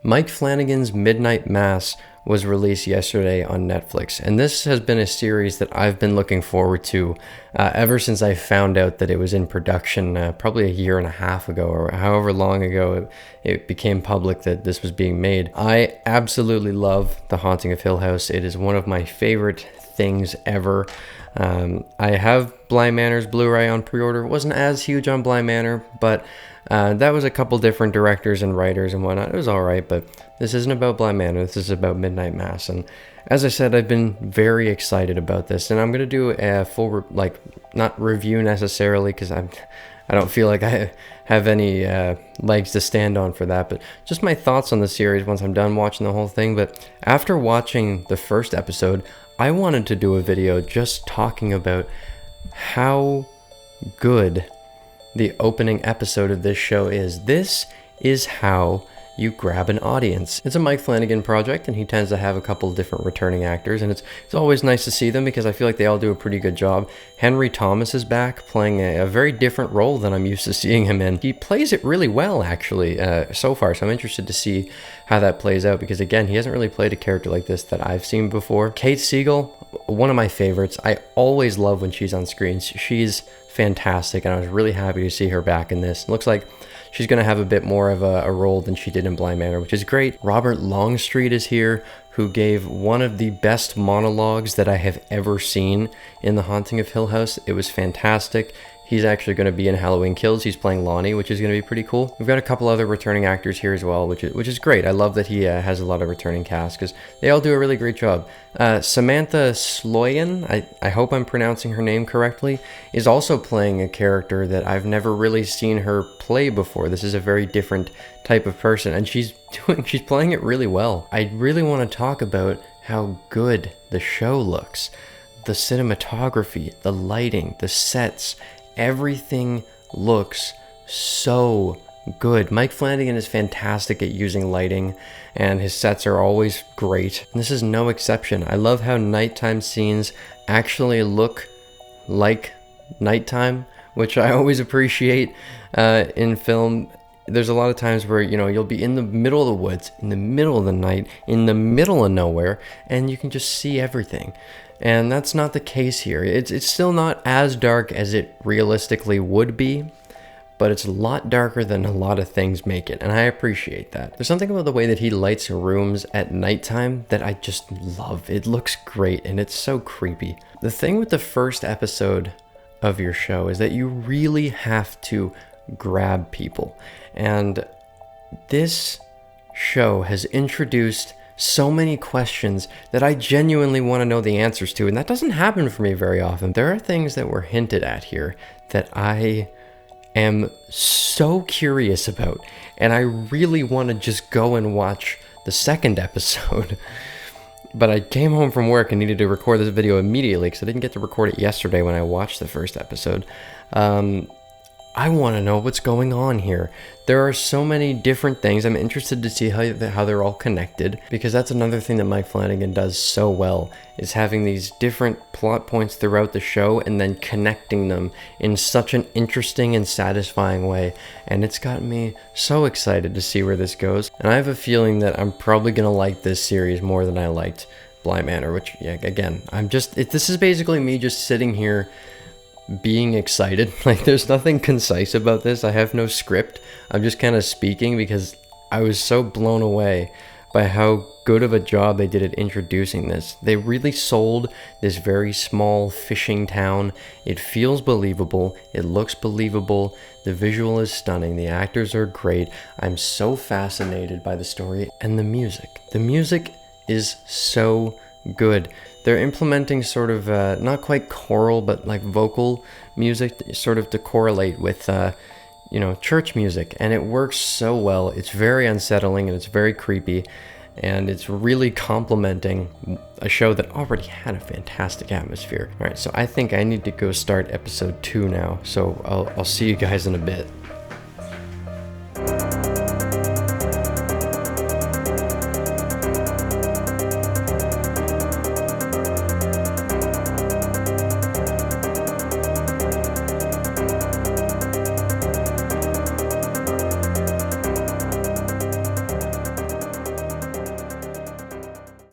Mike Flanagan's Midnight Mass was released yesterday on Netflix, and this has been a series that I've been looking forward to ever since I found out that it was in production probably a year and a half ago, or however long ago it became public that this was being made. I absolutely love The Haunting of Hill House. It is one of my favorite things ever. I have Bly Manor's Blu-ray on pre-order. It wasn't as huge on Bly Manor, but that was a couple different directors and writers and whatnot. It was alright, but this isn't about Bly Manor. This is about Midnight Mass. And as I said, I've been very excited about this. And I'm going to do a full, not review necessarily, because I don't feel like I have any legs to stand on for that. But just my thoughts on the series once I'm done watching the whole thing. But after watching the first episode, I wanted to do a video just talking about how good the opening episode of this show is. This is how you grab an audience. It's a Mike Flanagan project, and he tends to have a couple different returning actors, and it's always nice to see them because I feel like they all do a pretty good job. Henry Thomas is back, playing a very different role than I'm used to seeing him in. He plays it really well, actually, so far, so I'm interested to see how that plays out, because again, he hasn't really played a character like this that I've seen before. Kate Siegel, one of my favorites. I always love when she's on screen. She's fantastic, and I was really happy to see her back in this. It looks like she's going to have a bit more of a role than she did in Bly Manor, which is great. Robert Longstreet is here, who gave one of the best monologues that I have ever seen in The Haunting of Hill House. It was fantastic. He's actually going to be in Halloween Kills. He's playing Lonnie, which is going to be pretty cool. We've got a couple other returning actors here as well, which is great. I love that he has a lot of returning cast because they all do a really great job. Samantha Sloyan, I hope I'm pronouncing her name correctly, is also playing a character that I've never really seen her play before. This is a very different type of person, and she's playing it really well. I really want to talk about how good the show looks. The cinematography, the lighting, the sets, everything looks so good. Mike Flanagan is fantastic at using lighting, and his sets are always great. And this is no exception. I love how nighttime scenes actually look like nighttime, which I always appreciate in film. There's a lot of times where, you'll be in the middle of the woods, in the middle of the night, in the middle of nowhere, and you can just see everything. And that's not the case here. It's still not as dark as it realistically would be, but it's a lot darker than a lot of things make it, and I appreciate that. There's something about the way that he lights rooms at nighttime that I just love. It looks great, and it's so creepy. The thing with the first episode of your show is that you really have to grab people, and this show has introduced so many questions that I genuinely want to know the answers to, and that doesn't happen for me very often. There are things that were hinted at here that I am so curious about, and I really want to just go and watch the second episode. But I came home from work and needed to record this video immediately because I didn't get to record it yesterday when I watched the first episode. I want to know what's going on here. There are so many different things. I'm interested to see how they're all connected, because that's another thing that Mike Flanagan does so well, is having these different plot points throughout the show and then connecting them in such an interesting and satisfying way. And it's got me so excited to see where this goes. And I have a feeling that I'm probably going to like this series more than I liked Bly Manor, which, yeah, again, this is basically me just sitting here being excited. Like, there's nothing concise about this. I have no script. I'm just kind of speaking because I was so blown away by how good of a job they did at introducing this. They really sold this very small fishing town. It feels believable. It looks believable. The visual is stunning. The actors are great. I'm so fascinated by the story and the music. The music is so good. They're implementing sort of not quite choral, but like vocal music, sort of to correlate with church music, and it works so well. It's very unsettling and it's very creepy, and it's really complementing a show that already had a fantastic atmosphere. All right, so I think I need to go start episode 2 now, so I'll see you guys in a bit.